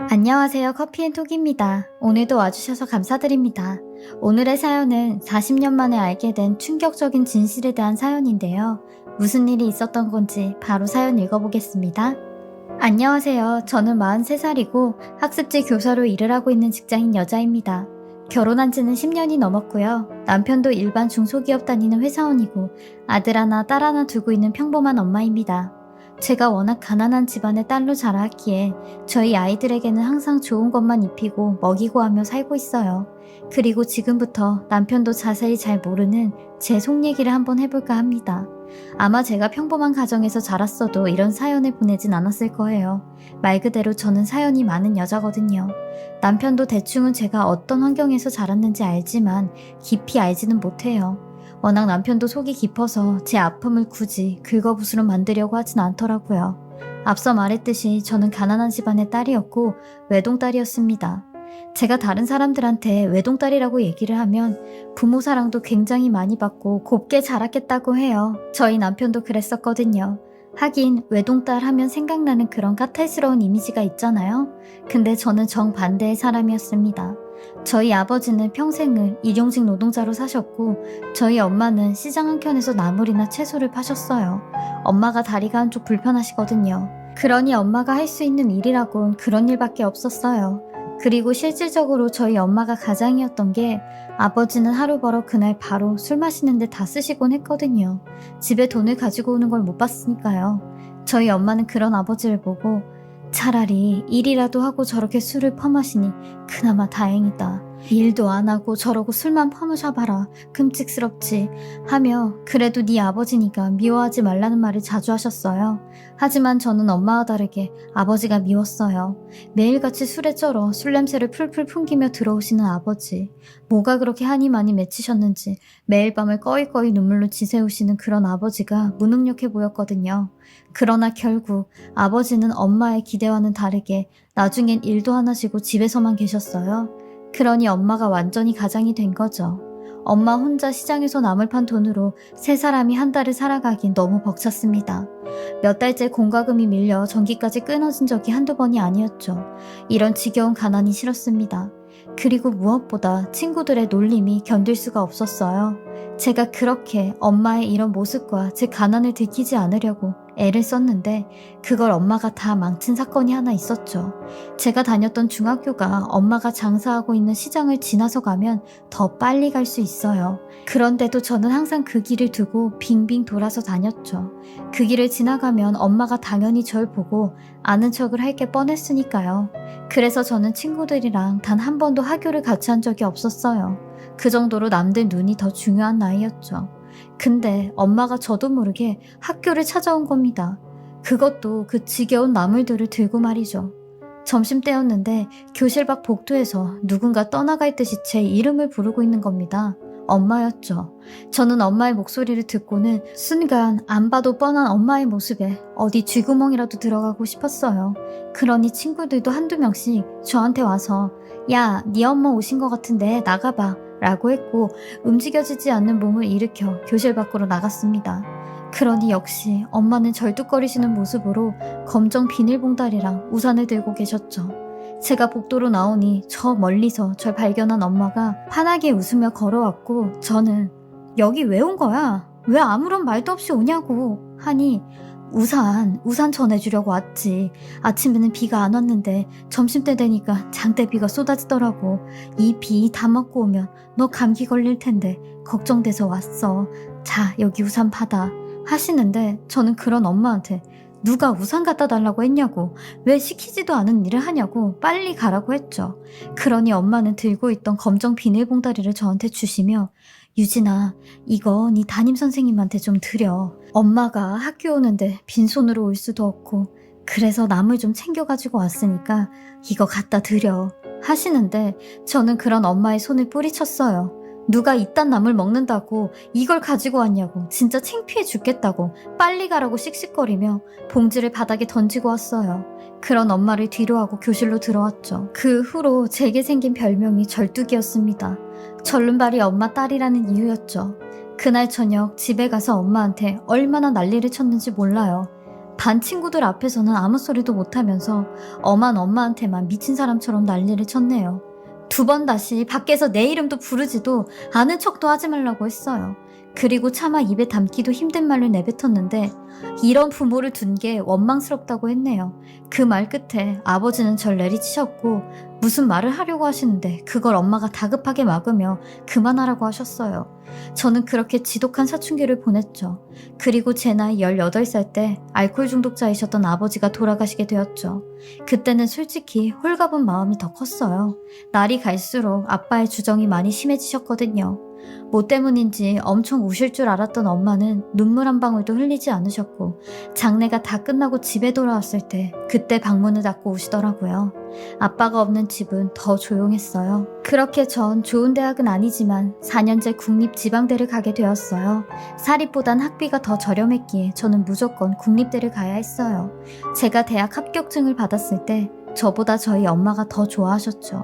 안녕하세요. 커피앤톡입니다. 오늘도 와주셔서 감사드립니다. 오늘의 사연은 40년 만에 알게 된 충격적인 진실에 대한 사연인데요. 무슨 일이 있었던 건지 바로 사연 읽어보겠습니다. 안녕하세요. 저는 43살이고 학습지 교사로 일을 하고 있는 직장인 여자입니다. 결혼한 지는 10년이 넘었고요. 남편도 일반 중소기업 다니는 회사원이고 아들 하나, 딸 하나 두고 있는 평범한 엄마입니다. 제가 워낙 가난한 집안의 딸로 자라왔기에 저희 아이들에게는 항상 좋은 것만 입히고 먹이고 하며 살고 있어요. 그리고 지금부터 남편도 자세히 잘 모르는 제 속 얘기를 한번 해볼까 합니다. 아마 제가 평범한 가정에서 자랐어도 이런 사연을 보내진 않았을 거예요. 말 그대로 저는 사연이 많은 여자거든요. 남편도 대충은 제가 어떤 환경에서 자랐는지 알지만 깊이 알지는 못해요. 워낙 남편도 속이 깊어서 제 아픔을 굳이 긁어부스럼 만들려고 하진 않더라고요. 앞서 말했듯이 저는 가난한 집안의 딸이었고 외동딸이었습니다. 제가 다른 사람들한테 외동딸이라고 얘기를 하면 부모 사랑도 굉장히 많이 받고 곱게 자랐겠다고 해요. 저희 남편도 그랬었거든요. 하긴 외동딸 하면 생각나는 그런 까탈스러운 이미지가 있잖아요. 근데 저는 정반대의 사람이었습니다. 저희 아버지는 평생을 일용직 노동자로 사셨고 저희 엄마는 시장 한켠에서 나물이나 채소를 파셨어요. 엄마가 다리가 한쪽 불편하시거든요. 그러니 엄마가 할 수 있는 일이라곤 그런 일밖에 없었어요. 그리고 실질적으로 저희 엄마가 가장이었던 게 아버지는 하루 벌어 그날 바로 술 마시는데 다 쓰시곤 했거든요. 집에 돈을 가지고 오는 걸 못 봤으니까요. 저희 엄마는 그런 아버지를 보고 차라리 일이라도 하고 저렇게 술을 퍼마시니 그나마 다행이다. 일도 안 하고 저러고 술만 퍼마셔봐라. 끔찍스럽지. 하며 그래도 네 아버지니까 미워하지 말라는 말을 자주 하셨어요. 하지만 저는 엄마와 다르게 아버지가 미웠어요. 매일같이 술에 쩔어 술 냄새를 풀풀 풍기며 들어오시는 아버지. 뭐가 그렇게 한이 많이 맺히셨는지 매일 밤을 꺼이꺼이 눈물로 지새우시는 그런 아버지가 무능력해 보였거든요. 그러나 결국 아버지는 엄마의 기대와는 다르게 나중엔 일도 안 하시고 집에서만 계셨어요. 그러니 엄마가 완전히 가장이 된 거죠. 엄마 혼자 시장에서 나물 판 돈으로 세 사람이 한 달을 살아가긴 너무 벅찼습니다. 몇 달째 공과금이 밀려 전기까지 끊어진 적이 한두 번이 아니었죠. 이런 지겨운 가난이 싫었습니다. 그리고 무엇보다 친구들의 놀림이 견딜 수가 없었어요. 제가 그렇게 엄마의 이런 모습과 제 가난을 들키지 않으려고 애를 썼는데 그걸 엄마가 다 망친 사건이 하나 있었죠. 제가 다녔던 중학교가 엄마가 장사하고 있는 시장을 지나서 가면 더 빨리 갈 수 있어요. 그런데도 저는 항상 그 길을 두고 빙빙 돌아서 다녔죠. 그 길을 지나가면 엄마가 당연히 절 보고 아는 척을 할 게 뻔했으니까요. 그래서 저는 친구들이랑 단 한 번도 하교를 같이 한 적이 없었어요. 그 정도로 남들 눈이 더 중요한 나이였죠. 근데 엄마가 저도 모르게 학교를 찾아온 겁니다. 그것도 그 지겨운 나물들을 들고 말이죠. 점심때였는데 교실 밖 복도에서 누군가 떠나갈 듯이 제 이름을 부르고 있는 겁니다. 엄마였죠. 저는 엄마의 목소리를 듣고는 순간 안 봐도 뻔한 엄마의 모습에 어디 쥐구멍이라도 들어가고 싶었어요. 그러니 친구들도 한두 명씩 저한테 와서 야, 네 엄마 오신 것 같은데 나가봐 라고 했고 움직여지지 않는 몸을 일으켜 교실 밖으로 나갔습니다. 그러니 역시 엄마는 절뚝거리시는 모습으로 검정 비닐봉다리랑 우산을 들고 계셨죠. 제가 복도로 나오니 저 멀리서 절 발견한 엄마가 환하게 웃으며 걸어왔고 저는 여기 왜 온 거야? 왜 아무런 말도 없이 오냐고 하니 우산 전해주려고 왔지. 아침에는 비가 안 왔는데 점심때 되니까 장대비가 쏟아지더라고. 이 비 다 맞고 오면 너 감기 걸릴 텐데 걱정돼서 왔어. 자, 여기 우산 받아. 하시는데 저는 그런 엄마한테 누가 우산 갖다 달라고 했냐고, 왜 시키지도 않은 일을 하냐고 빨리 가라고 했죠. 그러니 엄마는 들고 있던 검정 비닐봉다리를 저한테 주시며 유진아, 이거 네 담임선생님한테 좀 드려. 엄마가 학교 오는데 빈손으로 올 수도 없고 그래서 나물 좀 챙겨가지고 왔으니까 이거 갖다 드려 하시는데 저는 그런 엄마의 손을 뿌리쳤어요. 누가 이딴 나물 먹는다고 이걸 가지고 왔냐고, 진짜 창피해 죽겠다고 빨리 가라고 씩씩거리며 봉지를 바닥에 던지고 왔어요. 그런 엄마를 뒤로하고 교실로 들어왔죠. 그 후로 제게 생긴 별명이 절뚝이었습니다. 절름발이 엄마 딸이라는 이유였죠. 그날 저녁 집에 가서 엄마한테 얼마나 난리를 쳤는지 몰라요. 반 친구들 앞에서는 아무 소리도 못하면서 엄한 엄마한테만 미친 사람처럼 난리를 쳤네요. 2번 다시 밖에서 내 이름도 부르지도 아는 척도 하지 말라고 했어요. 그리고 차마 입에 담기도 힘든 말을 내뱉었는데 이런 부모를 둔 게 원망스럽다고 했네요. 그 말 끝에 아버지는 절 내리치셨고 무슨 말을 하려고 하시는데 그걸 엄마가 다급하게 막으며 그만하라고 하셨어요. 저는 그렇게 지독한 사춘기를 보냈죠. 그리고 제 나이 18살 때 알코올 중독자이셨던 아버지가 돌아가시게 되었죠. 그때는 솔직히 홀가분 마음이 더 컸어요. 날이 갈수록 아빠의 주정이 많이 심해지셨거든요. 뭐 때문인지 엄청 우실 줄 알았던 엄마는 눈물 한 방울도 흘리지 않으셨고 장례가 다 끝나고 집에 돌아왔을 때 그때 방문을 닫고 우시더라고요. 아빠가 없는 집은 더 조용했어요. 그렇게 전 좋은 대학은 아니지만 4년제 국립지방대를 가게 되었어요. 사립보단 학비가 더 저렴했기에 저는 무조건 국립대를 가야 했어요. 제가 대학 합격증을 받았을 때 저보다 저희 엄마가 더 좋아하셨죠.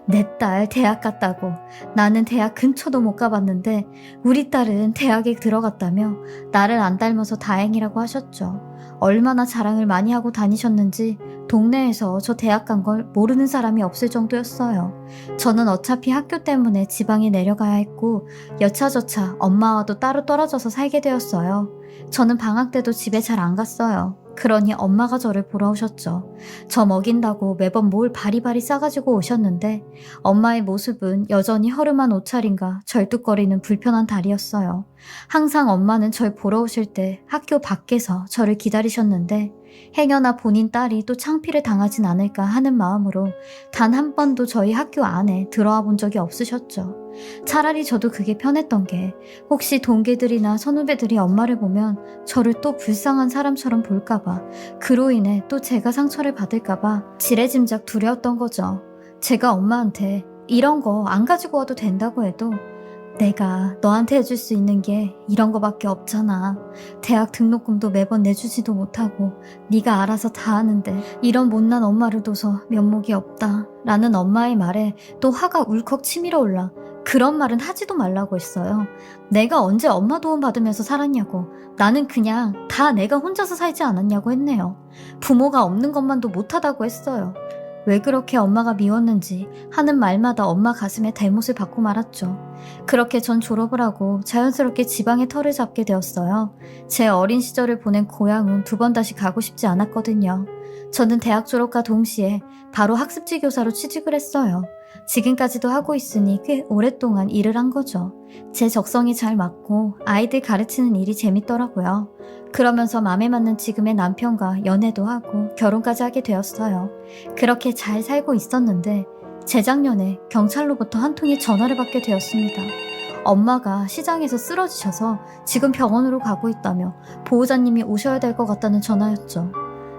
내 딸 대학 갔다고. 나는 대학 근처도 못 가봤는데 우리 딸은 대학에 들어갔다며 나를 안 닮아서 다행이라고 하셨죠. 얼마나 자랑을 많이 하고 다니셨는지 동네에서 저 대학 간 걸 모르는 사람이 없을 정도였어요. 저는 어차피 학교 때문에 지방에 내려가야 했고 여차저차 엄마와도 따로 떨어져서 살게 되었어요. 저는 방학 때도 집에 잘 안 갔어요. 그러니 엄마가 저를 보러 오셨죠. 저 먹인다고 매번 뭘 바리바리 싸가지고 오셨는데 엄마의 모습은 여전히 허름한 옷차림과 절뚝거리는 불편한 다리였어요. 항상 엄마는 절 보러 오실 때 학교 밖에서 저를 기다리셨는데 행여나 본인 딸이 또 창피를 당하진 않을까 하는 마음으로 단 한 번도 저희 학교 안에 들어와 본 적이 없으셨죠. 차라리 저도 그게 편했던 게 혹시 동기들이나 선후배들이 엄마를 보면 저를 또 불쌍한 사람처럼 볼까봐 그로 인해 또 제가 상처를 받을까봐 지레짐작 두려웠던 거죠. 제가 엄마한테 이런 거 안 가지고 와도 된다고 해도 내가 너한테 해줄 수 있는 게 이런 거밖에 없잖아. 대학 등록금도 매번 내주지도 못하고 네가 알아서 다 하는데 이런 못난 엄마를 둬서 면목이 없다 라는 엄마의 말에 또 화가 울컥 치밀어 올라 그런 말은 하지도 말라고 했어요. 내가 언제 엄마 도움 받으면서 살았냐고. 나는 그냥 다 내가 혼자서 살지 않았냐고 했네요. 부모가 없는 것만도 못하다고 했어요. 왜 그렇게 엄마가 미웠는지 하는 말마다 엄마 가슴에 대못을 받고 말았죠. 그렇게 전 졸업을 하고 자연스럽게 지방에 터를 잡게 되었어요. 제 어린 시절을 보낸 고향은 2번 다시 가고 싶지 않았거든요. 저는 대학 졸업과 동시에 바로 학습지 교사로 취직을 했어요. 지금까지도 하고 있으니 꽤 오랫동안 일을 한 거죠. 제 적성이 잘 맞고 아이들 가르치는 일이 재밌더라고요. 그러면서 맘에 맞는 지금의 남편과 연애도 하고 결혼까지 하게 되었어요. 그렇게 잘 살고 있었는데 재작년에 경찰로부터 한 통의 전화를 받게 되었습니다. 엄마가 시장에서 쓰러지셔서 지금 병원으로 가고 있다며 보호자님이 오셔야 될 것 같다는 전화였죠.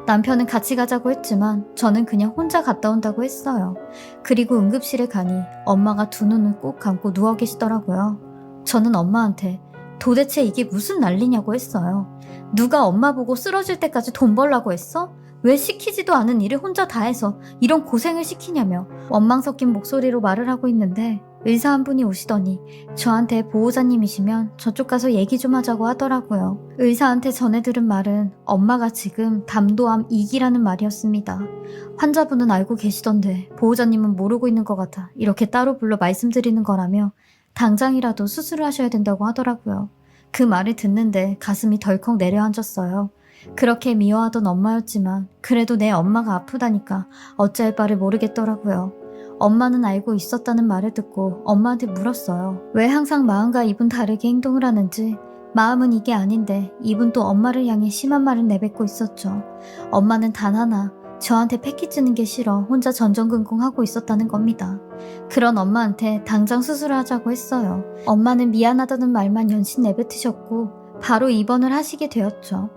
남편은 같이 가자고 했지만 저는 그냥 혼자 갔다 온다고 했어요. 그리고 응급실에 가니 엄마가 2눈을 꼭 감고 누워 계시더라고요. 저는 엄마한테 도대체 이게 무슨 난리냐고 했어요. 누가 엄마 보고 쓰러질 때까지 돈 벌라고 했어? 왜 시키지도 않은 일을 혼자 다 해서 이런 고생을 시키냐며 원망 섞인 목소리로 말을 하고 있는데 의사 한 분이 오시더니 저한테 보호자님이시면 저쪽 가서 얘기 좀 하자고 하더라고요. 의사한테 전해 들은 말은 엄마가 지금 담도암 2기라는 말이었습니다. 환자분은 알고 계시던데 보호자님은 모르고 있는 것 같아 이렇게 따로 불러 말씀드리는 거라며 당장이라도 수술을 하셔야 된다고 하더라고요. 그 말을 듣는데 가슴이 덜컥 내려앉았어요. 그렇게 미워하던 엄마였지만 그래도 내 엄마가 아프다니까 어찌할 바를 모르겠더라고요. 엄마는 알고 있었다는 말을 듣고 엄마한테 물었어요. 왜 항상 마음과 입은 다르게 행동을 하는지. 마음은 이게 아닌데 입은 또 엄마를 향해 심한 말을 내뱉고 있었죠. 엄마는 단 하나 저한테 패기 찌는 게 싫어 혼자 전전긍긍하고 있었다는 겁니다. 그런 엄마한테 당장 수술을 하자고 했어요. 엄마는 미안하다는 말만 연신 내뱉으셨고 바로 입원을 하시게 되었죠.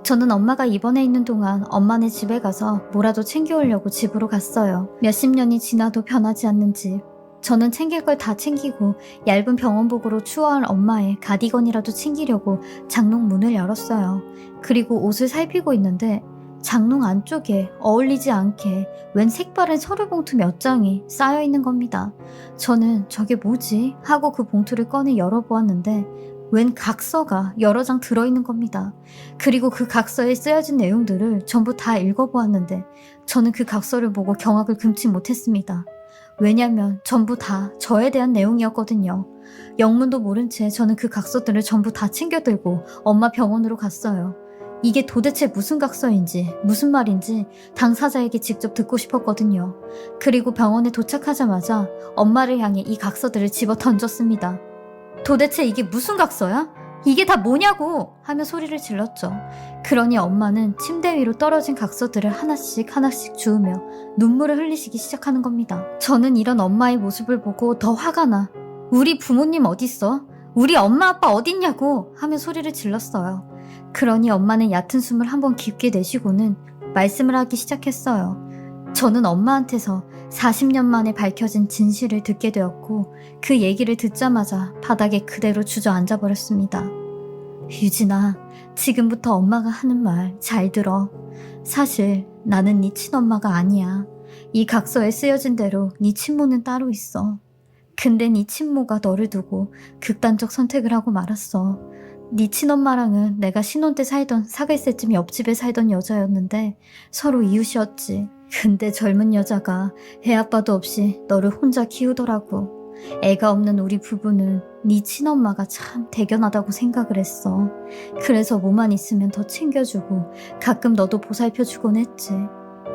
저는 엄마가 입원해 있는 동안 엄마네 집에 가서 뭐라도 챙겨오려고 집으로 갔어요. 몇십 년이 지나도 변하지 않는 집. 저는 챙길 걸 다 챙기고 얇은 병원복으로 추워할 엄마의 가디건이라도 챙기려고 장롱 문을 열었어요. 그리고 옷을 살피고 있는데 장롱 안쪽에 어울리지 않게 웬 색바른 서류 봉투 몇 장이 쌓여있는 겁니다. 저는 저게 뭐지? 하고 그 봉투를 꺼내 열어보았는데 웬 각서가 여러 장 들어있는 겁니다. 그리고 그 각서에 쓰여진 내용들을 전부 다 읽어보았는데 저는 그 각서를 보고 경악을 금치 못했습니다. 왜냐면 전부 다 저에 대한 내용이었거든요. 영문도 모른 채 저는 그 각서들을 전부 다 챙겨들고 엄마 병원으로 갔어요. 이게 도대체 무슨 각서인지 무슨 말인지 당사자에게 직접 듣고 싶었거든요. 그리고 병원에 도착하자마자 엄마를 향해 이 각서들을 집어 던졌습니다. 도대체 이게 무슨 각서야? 이게 다 뭐냐고! 하며 소리를 질렀죠. 그러니 엄마는 침대 위로 떨어진 각서들을 하나씩 하나씩 주우며 눈물을 흘리시기 시작하는 겁니다. 저는 이런 엄마의 모습을 보고 더 화가 나 우리 부모님 어딨어? 우리 엄마 아빠 어딨냐고! 하며 소리를 질렀어요. 그러니 엄마는 얕은 숨을 한번 깊게 내쉬고는 말씀을 하기 시작했어요. 저는 엄마한테서 40년 만에 밝혀진 진실을 듣게 되었고 그 얘기를 듣자마자 바닥에 그대로 주저앉아 버렸습니다. 유진아, 지금부터 엄마가 하는 말 잘 들어. 사실 나는 네 친엄마가 아니야. 이 각서에 쓰여진 대로 네 친모는 따로 있어. 근데 네 친모가 너를 두고 극단적 선택을 하고 말았어. 네 친엄마랑은 내가 신혼 때 살던 사글세집 옆집에 살던 여자였는데 서로 이웃이었지. 근데 젊은 여자가 애 아빠도 없이 너를 혼자 키우더라고. 애가 없는 우리 부부는 네 친엄마가 참 대견하다고 생각을 했어. 그래서 뭐만 있으면 더 챙겨주고 가끔 너도 보살펴주곤 했지.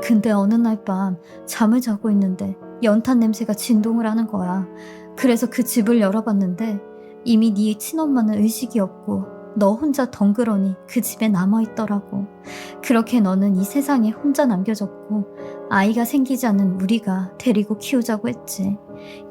근데 어느 날 밤 잠을 자고 있는데 연탄 냄새가 진동을 하는 거야. 그래서 그 집을 열어봤는데 이미 네 친엄마는 의식이 없고 너 혼자 덩그러니 그 집에 남아있더라고. 그렇게 너는 이 세상에 혼자 남겨졌고 아이가 생기지 않는 우리가 데리고 키우자고 했지.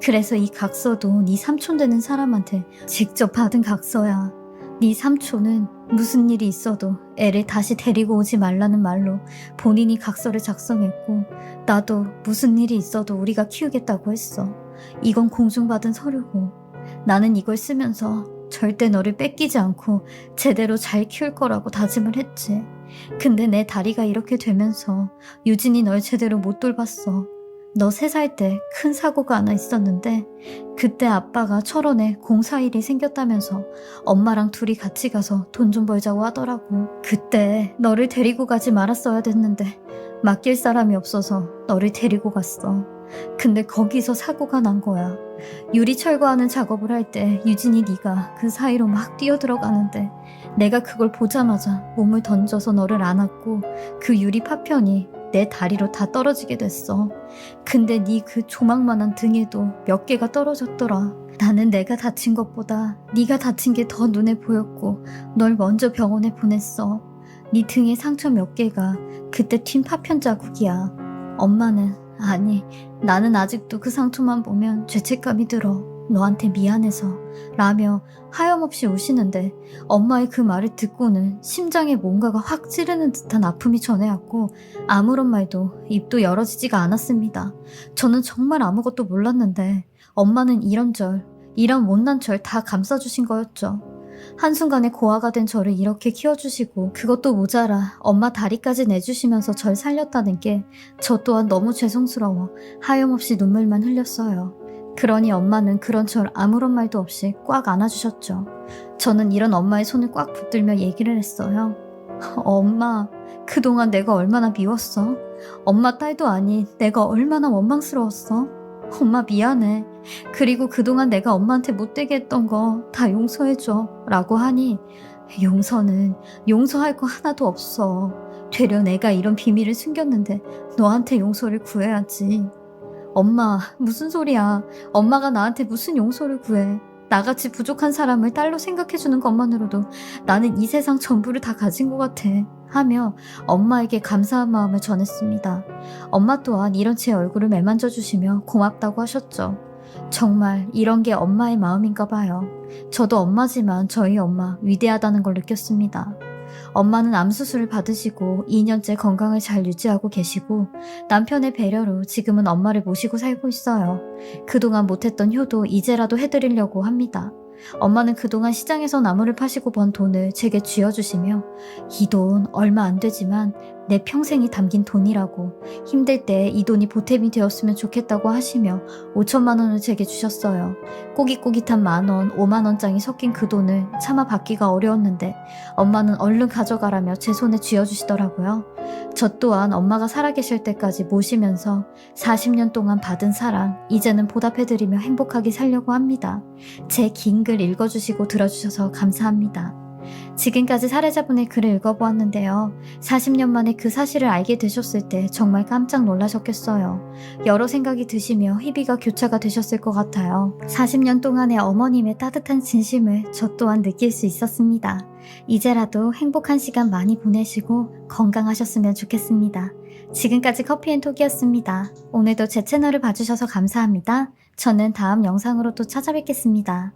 그래서 이 각서도 네 삼촌 되는 사람한테 직접 받은 각서야. 네 삼촌은 무슨 일이 있어도 애를 다시 데리고 오지 말라는 말로 본인이 각서를 작성했고 나도 무슨 일이 있어도 우리가 키우겠다고 했어. 이건 공중받은 서류고 나는 이걸 쓰면서 절대 너를 뺏기지 않고 제대로 잘 키울 거라고 다짐을 했지. 근데 내 다리가 이렇게 되면서 유진이 널 제대로 못 돌봤어. 너 3살 때 큰 사고가 하나 있었는데 그때 아빠가 철원에 공사일이 생겼다면서 엄마랑 둘이 같이 가서 돈 좀 벌자고 하더라고. 그때 너를 데리고 가지 말았어야 됐는데 맡길 사람이 없어서 너를 데리고 갔어. 근데 거기서 사고가 난 거야. 유리 철거하는 작업을 할 때 유진이 네가 그 사이로 막 뛰어들어가는데 내가 그걸 보자마자 몸을 던져서 너를 안았고 그 유리 파편이 내 다리로 다 떨어지게 됐어. 근데 네 그 조망만한 등에도 몇 개가 떨어졌더라. 나는 내가 다친 것보다 네가 다친 게 더 눈에 보였고 널 먼저 병원에 보냈어. 네 등에 상처 몇 개가 그때 튄 파편 자국이야. 엄마는 아니, 나는 아직도 그 상처만 보면 죄책감이 들어. 너한테 미안해서 라며 하염없이 우시는데 엄마의 그 말을 듣고는 심장에 뭔가가 확 찌르는 듯한 아픔이 전해왔고 아무런 말도 입도 열어지지가 않았습니다. 저는 정말 아무것도 몰랐는데 엄마는 이런절 이런 못난 절 다 감싸주신 거였죠. 한순간에 고아가 된 저를 이렇게 키워주시고 그것도 모자라 엄마 다리까지 내주시면서 절 살렸다는 게 저 또한 너무 죄송스러워 하염없이 눈물만 흘렸어요. 그러니 엄마는 그런 절 아무런 말도 없이 꽉 안아주셨죠. 저는 이런 엄마의 손을 꽉 붙들며 얘기를 했어요. 엄마, 그동안 내가 얼마나 미웠어? 엄마 딸도 아닌 내가 얼마나 원망스러웠어? 엄마 미안해. 그리고 그동안 내가 엄마한테 못되게 했던 거 다 용서해줘 라고 하니 용서는 용서할 거 하나도 없어. 되려 내가 이런 비밀을 숨겼는데 너한테 용서를 구해야지. 엄마 무슨 소리야. 엄마가 나한테 무슨 용서를 구해. 나같이 부족한 사람을 딸로 생각해주는 것만으로도 나는 이 세상 전부를 다 가진 것 같아 하며 엄마에게 감사한 마음을 전했습니다. 엄마 또한 이런 제 얼굴을 매만져주시며 고맙다고 하셨죠. 정말 이런 게 엄마의 마음인가 봐요. 저도 엄마지만 저희 엄마 위대하다는 걸 느꼈습니다. 엄마는 암수술을 받으시고 2년째 건강을 잘 유지하고 계시고 남편의 배려로 지금은 엄마를 모시고 살고 있어요. 그동안 못했던 효도 이제라도 해드리려고 합니다. 엄마는 그동안 시장에서 나무를 파시고 번 돈을 제게 쥐어주시며 이 돈 얼마 안 되지만 내 평생이 담긴 돈이라고, 힘들 때 이 돈이 보탬이 되었으면 좋겠다고 하시며 5천만 원을 제게 주셨어요. 꼬깃꼬깃한 10,000원, 5만원장이 섞인 그 돈을 차마 받기가 어려웠는데 엄마는 얼른 가져가라며 제 손에 쥐어주시더라고요. 저 또한 엄마가 살아계실 때까지 모시면서 40년 동안 받은 사랑, 이제는 보답해드리며 행복하게 살려고 합니다. 제 긴 글 읽어주시고 들어주셔서 감사합니다. 지금까지 사례자분의 글을 읽어보았는데요. 40년 만에 그 사실을 알게 되셨을 때 정말 깜짝 놀라셨겠어요. 여러 생각이 드시며 희비가 교차가 되셨을 것 같아요. 40년 동안의 어머님의 따뜻한 진심을 저 또한 느낄 수 있었습니다. 이제라도 행복한 시간 많이 보내시고 건강하셨으면 좋겠습니다. 지금까지 커피앤톡이었습니다. 오늘도 제 채널을 봐주셔서 감사합니다. 저는 다음 영상으로 또 찾아뵙겠습니다.